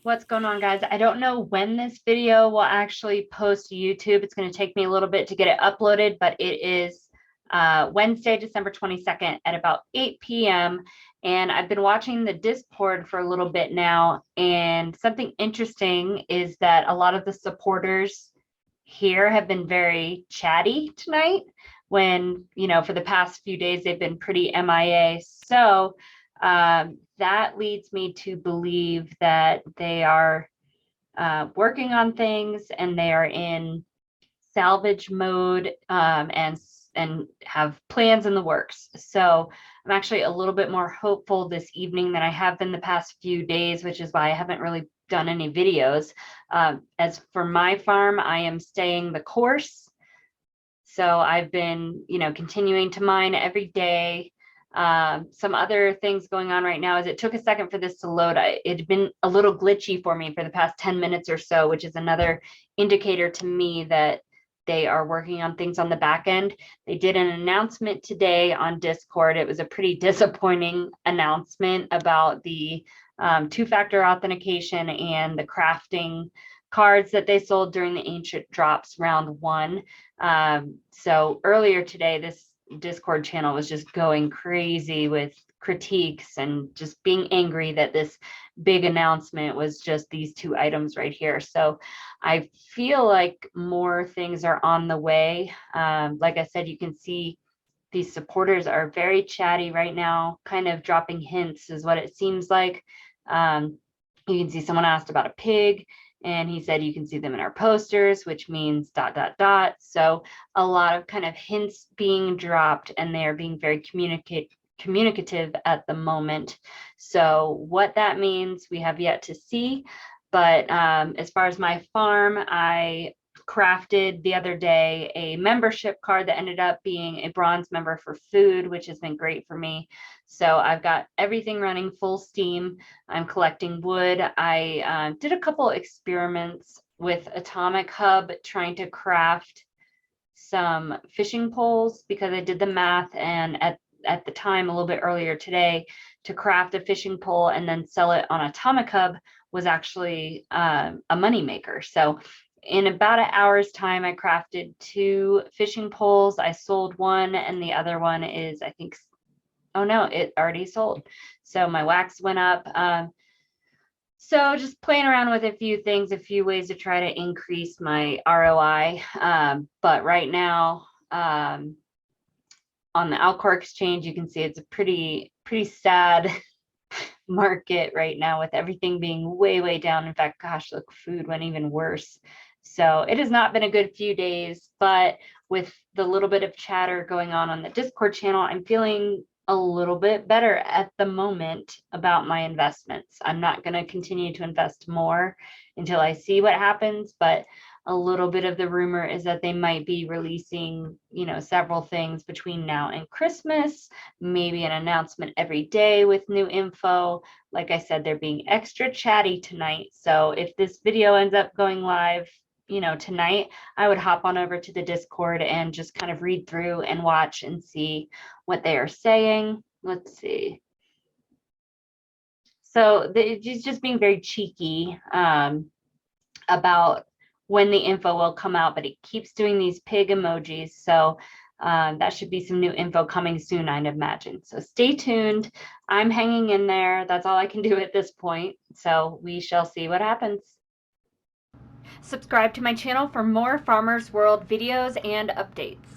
What's going on, guys? I don't know when this video will actually post to YouTube. It's going to take me a little bit to get it uploaded, but it is Wednesday, December 22nd at about 8 p.m. And I've been watching the Discord for a little bit now. And something interesting is that a lot of the supporters here have been very chatty tonight when, for the past few days, they've been pretty MIA. So that leads me to believe that they are working on things and they are in salvage mode and have plans in the works. So I'm actually a little bit more hopeful this evening than I have been the past few days, which is why I haven't really done any videos. As for my farm, I am staying the course. So I've been, continuing to mine every day. Some other things going on right now is it took a second for this to load. It had been a little glitchy for me for the past 10 minutes or so, which is another indicator to me that they are working on things on the back end. They did an announcement today on Discord. It was a pretty disappointing announcement about the two-factor authentication and the crafting cards that they sold during the Ancient Drops round 1. So earlier today, this Discord channel was just going crazy with critiques and just being angry that this big announcement was just these two items right here. So I feel like more things are on the way. Like I said, you can see these supporters are very chatty right now, kind of dropping hints is what it seems like. You can see someone asked about a pig, and he said, you can see them in our posters, which means ... So a lot of kind of hints being dropped, and they are being very communicative at the moment. So what that means, we have yet to see. But as far as my farm, I crafted the other day a membership card that ended up being a bronze member for food, which has been great for me. So I've got everything running full steam. I'm collecting wood. I did a couple experiments with Atomic Hub trying to craft some fishing poles because I did the math, and at the time a little bit earlier today, to craft a fishing pole and then sell it on Atomic Hub was actually a money maker. So in about an hour's time, I crafted 2 fishing poles. I sold one, and the other one is, I think, oh no, it already sold. So my wax went up. So just playing around with a few things, a few ways to try to increase my ROI. But right now, on the Alcor Exchange, you can see it's a pretty sad market right now, with everything being way down. In fact, gosh, look, food went even worse. So it has not been a good few days, but with the little bit of chatter going on the Discord channel, I'm feeling a little bit better at the moment about my investments. I'm not going to continue to invest more until I see what happens, but a little bit of the rumor is that they might be releasing, several things between now and Christmas, maybe an announcement every day with new info. Like I said, they're being extra chatty tonight. So if this video ends up going live, tonight, I would hop on over to the Discord and just kind of read through and watch and see what they are saying. Let's see. So it's just being very cheeky about when the info will come out, but it keeps doing these pig emojis. So that should be some new info coming soon, I'd imagine. So stay tuned. I'm hanging in there. That's all I can do at this point. So we shall see what happens. Subscribe to my channel for more Farmers World videos and updates.